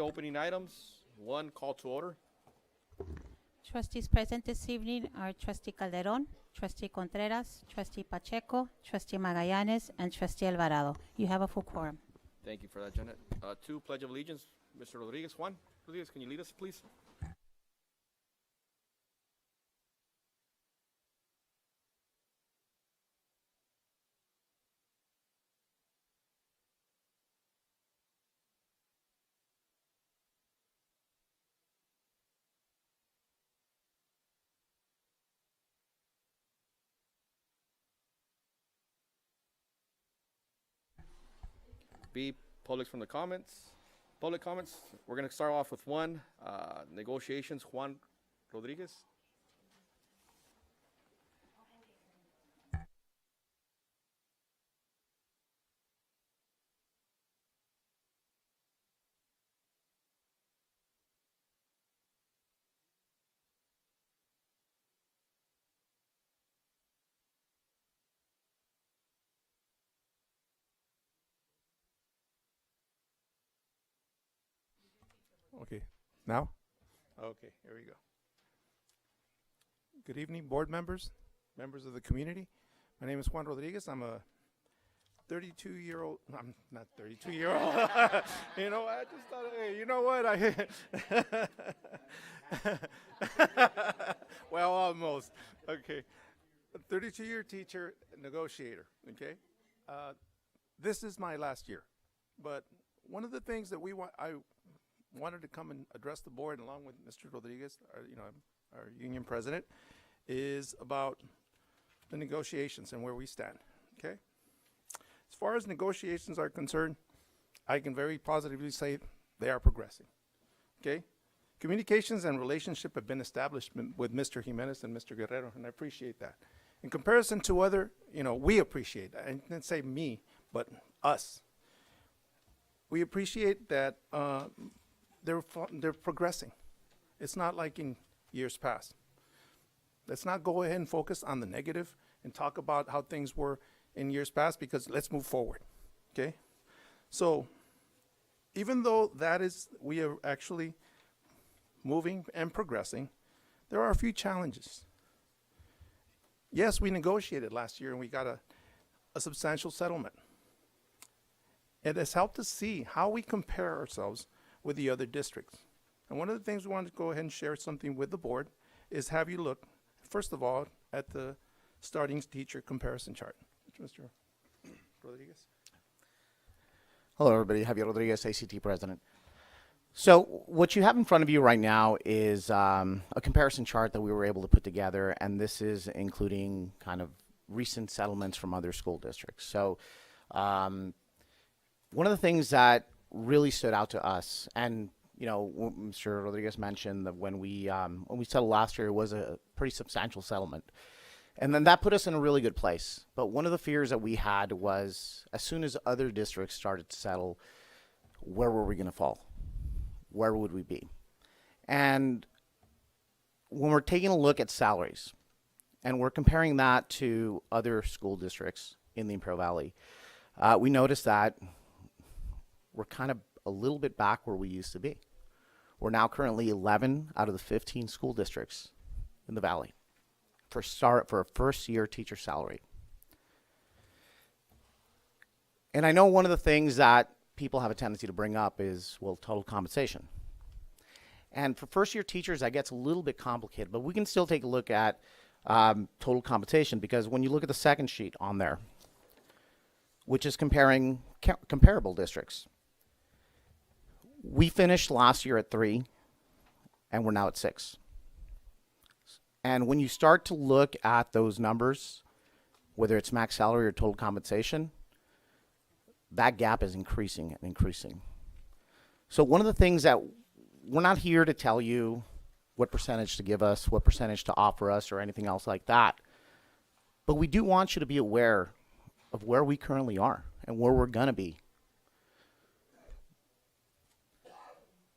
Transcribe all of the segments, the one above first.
Opening items. 1, call to order. Trustees present this evening are Trustee Calderon, Trustee Contreras, Trustee Pacheco, Trustee Magallanes, and Trustee Alvarado. You have a full quorum. Thank you for that, Janet. 2, Pledge of Allegiance. Mr. Rodriguez. Juan Rodriguez, can you lead us, please? B, public from the comments. Public comments. We're going to start off with 1, negotiations. Juan Rodriguez. Okay, now? Okay, here we go. Good evening, board members, members of the community. My name is Juan Rodriguez. I'm a 32-year-old, I'm not 32-year-old. You know, I just thought, hey, you know what? Well, almost. Okay. A 32-year teacher, negotiator, okay? This is my last year. But one of the things that I wanted to come and address the board along with Mr. Rodriguez, our union president, is about the negotiations and where we stand, okay? As far as negotiations are concerned, I can very positively say they are progressing, okay? Communications and relationship have been established with Mr. Jimenez and Mr. Guerrero, and I appreciate that. In comparison to other, we appreciate that. I didn't say me, but us. We appreciate that they're progressing. It's not like in years past. Let's not go ahead and focus on the negative and talk about how things were in years past, because let's move forward, okay? So even though we are actually moving and progressing, there are a few challenges. Yes, we negotiated last year and we got a substantial settlement. It has helped us see how we compare ourselves with the other districts. And one of the things we want to go ahead and share something with the board is have you look, first of all, at the starting teacher comparison chart. Mr. Rodriguez. Hello, everybody. Javier Rodriguez, ACT president. So what you have in front of you right now is a comparison chart that we were able to put together, and this is including kind of recent settlements from other school districts. So one of the things that really stood out to us, and Mr. Rodriguez mentioned that when we settled last year, it was a pretty substantial settlement. And then that put us in a really good place. But one of the fears that we had was, as soon as other districts started to settle, where were we going to fall? Where would we be? And when we're taking a look at salaries, and we're comparing that to other school districts in the Imperial Valley, we noticed that we're kind of a little bit back where we used to be. We're now currently 11 out of the 15 school districts in the Valley for a first-year teacher salary. And I know one of the things that people have a tendency to bring up is, well, total compensation. And for first-year teachers, that gets a little bit complicated, but we can still take a look at total compensation, because when you look at the second sheet on there, which is comparing comparable districts, we finished last year at 3, and we're now at 6. And when you start to look at those numbers, whether it's max salary or total compensation, that gap is increasing and increasing. So one of the things that we're not here to tell you what percentage to give us, what percentage to offer us, or anything else like that, but we do want you to be aware of where we currently are and where we're going to be.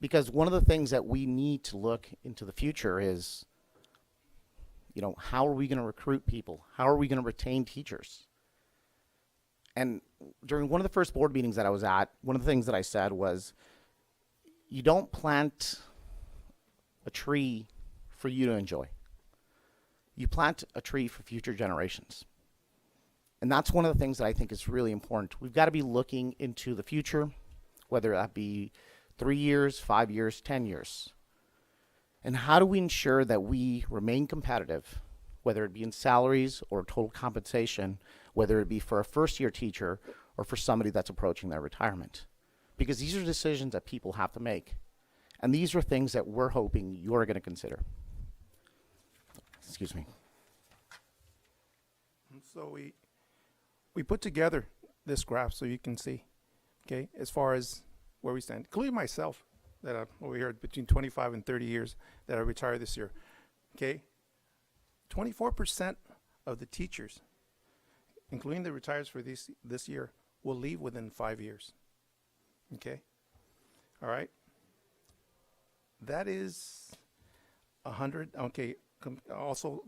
Because one of the things that we need to look into the future is, how are we going to recruit people? How are we going to retain teachers? And during one of the first board meetings that I was at, one of the things that I said was, you don't plant a tree for you to enjoy. You plant a tree for future generations. And that's one of the things that I think is really important. We've got to be looking into the future, whether that be 3 years, 5 years, 10 years. And how do we ensure that we remain competitive, whether it be in salaries or total compensation, whether it be for a first-year teacher or for somebody that's approaching their retirement? Because these are decisions that people have to make. And these are things that we're hoping you're going to consider. Excuse me. So we put together this graph so you can see, okay, as far as where we stand, including myself, that I'm over here between 25 and 30 years that I retired this year, okay? 24% of the teachers, including the retires for this year, will leave within 5 years, okay? All right? That is 100, okay, also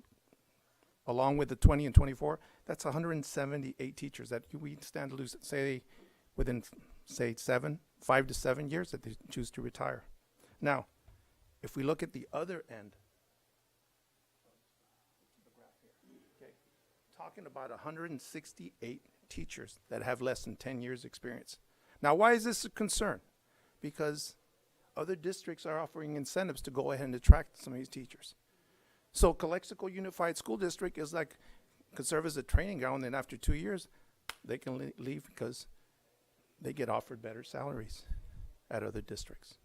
along with the 20 and 24, that's 178 teachers that we stand to lose, say, within, say, 5 to 7 years that they choose to retire. Now, if we look at the other end, okay, talking about 168 teachers that have less than 10 years experience. Now, why is this a concern? Because other districts are offering incentives to go ahead and attract some of these teachers. So Calexico Unified School District is like, could serve as a training ground, and after 2 years, they can leave because they get offered better salaries at other districts.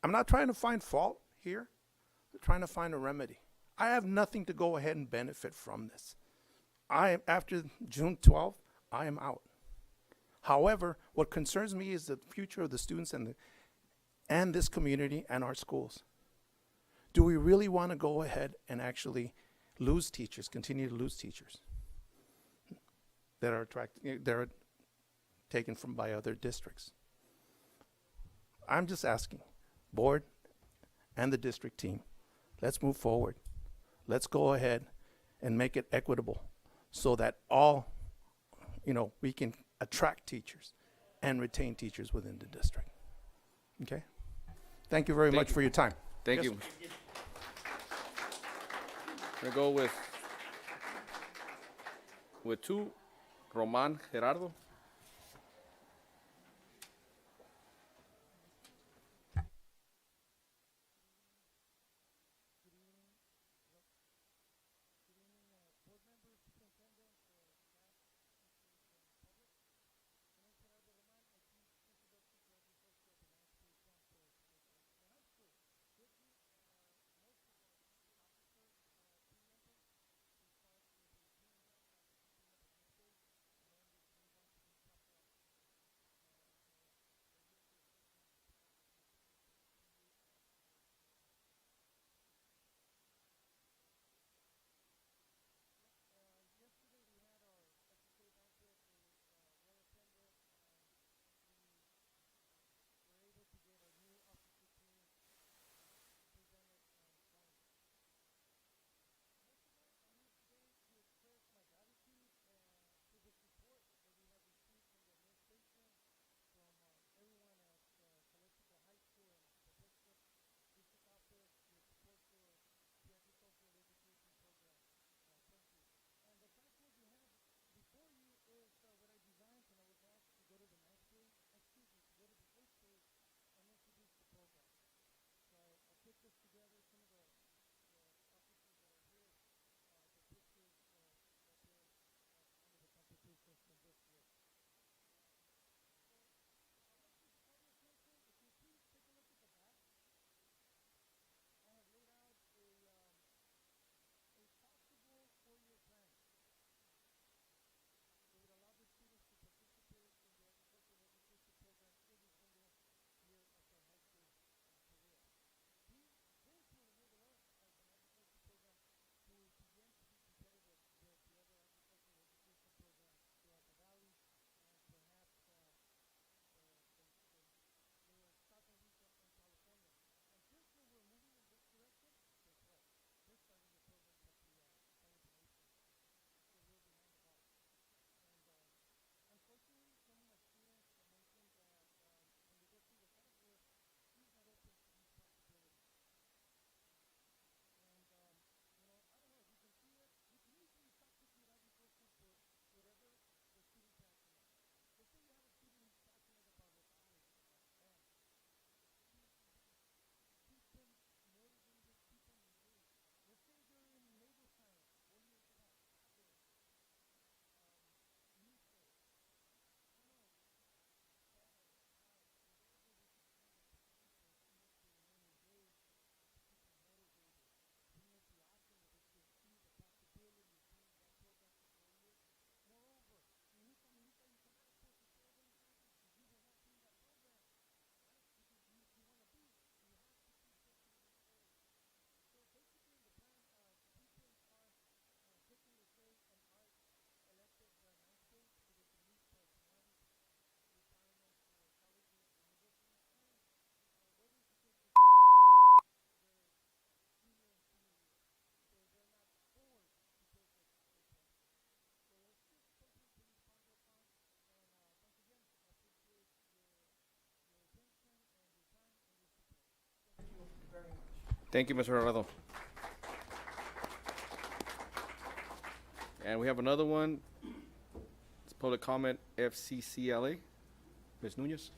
I'm not trying to find fault here. I'm trying to find a remedy. I have nothing to go ahead and benefit from this. After June 12th, I am out. However, what concerns me is the future of the students and this community and our schools. Do we really want to go ahead and actually lose teachers, continue to lose teachers that are taken from by other districts? I'm just asking, board and the district team, let's move forward. Let's go ahead and make it equitable so that all, we can attract teachers and retain teachers within the district. Okay? Thank you very much for your time. Thank Yes, you. We're going to go with 2, Roman Gerardo. Thank you, Mr. Alvarado. And we have another one. It's public comment FCCLA. Ms. Nunez.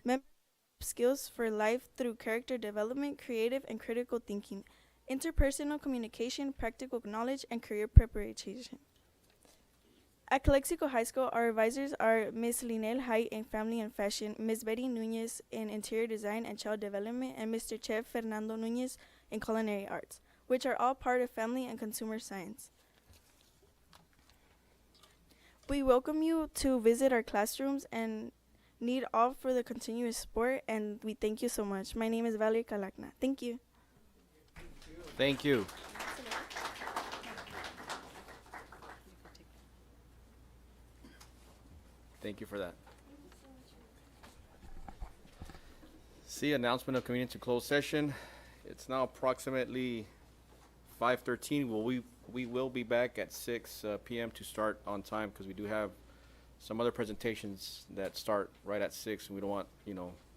Member skills for life through character development, creative and critical thinking, interpersonal communication, practical knowledge, and career preparation. At Calexico High School, our advisors are Ms. Linel Height in Family and Fashion, Ms. Betty Nunez in Interior Design and Child Development, and Mr. Chef Fernando Nunez in Culinary Arts, which are all part of Family and Consumer Science. We welcome you to visit our classrooms and need all for the continuous support, and we thank you so much. My name is Valerie Kalakna. Thank you. Thank you. Thank you for that. See, announcement of convening to closed session. It's now approximately 5:13. We will be back at 6 p.m. to start on time because we do have some other presentations that start right at 6, and we don't want,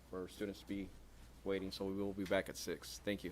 for students to be waiting, so we will be back at 6. Thank you.